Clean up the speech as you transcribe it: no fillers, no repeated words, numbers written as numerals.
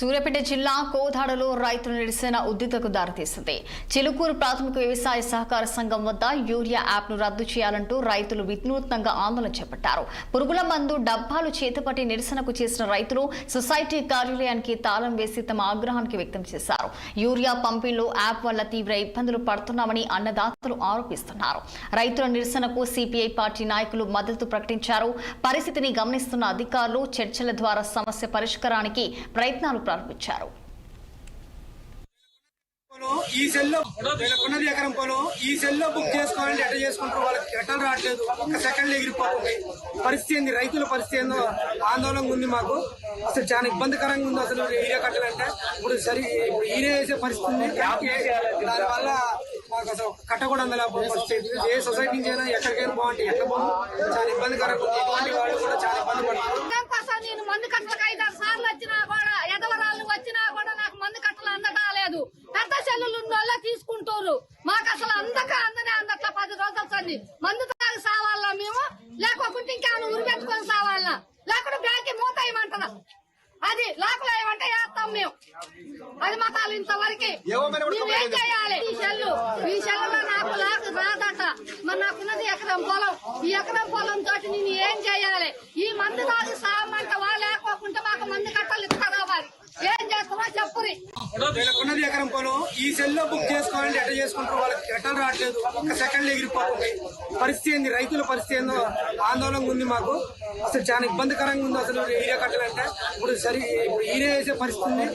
సూర్యాపేట జిల్లా కోదాడలో రైతుల నిరసన ఉద్రిక్తతకు దారితీసింది. చిలుకూరు ప్రాథమిక వ్యవసాయ సహకార సంఘం వద్ద యూరియా యాప్ను రద్దు చేయాలంటూ రైతులు వినూత్నంగా ఆందోళన చేపట్టారు. పురుగుల మందు డబ్బాలు చేతపట్టి నిరసనకు చేసిన రైతులు సొసైటీ కార్యాలయానికి తాళం వేసి తమ ఆగ్రహానికి వ్యక్తం చేశారు. యూరియా పంపిణీలో యాప్ వల్ల తీవ్ర ఇబ్బందులు పడుతున్నామని అన్నదాతలు ఆరోపిస్తున్నారు. రైతుల నిరసనకు సిపిఐ పార్టీ నాయకులు మద్దతు ప్రకటించారు. పరిస్థితిని గమనిస్తున్న అధికారులు చర్చల ద్వారా సమస్య పరిష్కారానికి ప్రయత్నాలు ప్రారంభించారు. ఈ సెల్లో వీళ్ళకున్నది ఎకరం పొలం ఈ సెల్లో బుక్ చేసుకోవాలంటే ఎట్లా చేసుకుంటారు, వాళ్ళకి ఎట్లా రావట్లేదు, ఒక్క సెకండ్ ఎగిరిపోతుంది. పరిస్థితి ఏంది, రైతుల పరిస్థితి ఏందో ఆందోళనగా ఉంది. మాకు అసలు చాలా ఇబ్బందికరంగా ఉంది. అసలు ఈరియా కట్టాలంటే ఇప్పుడు ఇప్పుడు ఈరియా వేసే పరిస్థితి ఉంది. దానివల్ల మాకు అసలు కట్ట కూడా అందలేదు. ఏ సొసైటీ నుంచి అయినా ఎక్కడికైనా బాగుంటాయి, ఎట్లా బాగు చాలా ఇబ్బందికరంగా ఉంది. ఇటువంటి వాళ్ళు కూడా చాలా ఇబ్బంది పడుతున్నారు. పెద్ద చెల్లులు తీసుకుంటారు. మాకు అసలు అందట్లా 10 రోజులు సంది మందు తాగి సావాలా మేము, లేకపోతే ఇంకేమైనా ఉరి పెట్టుకొని సావాలా, లేకుంటే బ్యాంక్ మూత వేయమంటారా, అది లాకులు వేయమంటే వేస్తాం మేము. అది మతాలు ఇంతవరకు ఏం చేయాలి? ఈ చెల్లులో నాకు లాకు రాదట. మరి నాకున్నది ఎకరం పొలం. ఈ ఎకరం పొలం తోటి నేను ఏం చేయాలి? ఈ మందు తాగి సావమంటావా, లేకపోతే మాకు మందు కట్టాలి ఇస్తారా? మరి ఏం చేస్తామో చెప్పురి. వీళ్ళకున్నది ఎకరం పొలం ఈ సెల్లో బుక్ చేసుకోవాలంటే ఎట్లా చేసుకుంటారు, వాళ్ళకి ఎట్లా రావట్లేదు, ఒక్క సెకండ్ ఎగిరిపోతుంది. పరిస్థితి ఏంది, రైతుల పరిస్థితి ఏందో ఆందోళనగా ఉంది. మాకు అసలు చాలా ఇబ్బందికరంగా ఉంది. అసలు ఈరియా కట్టాలంటే ఇప్పుడు ఈరియా వేసే పరిస్థితి ఉంది.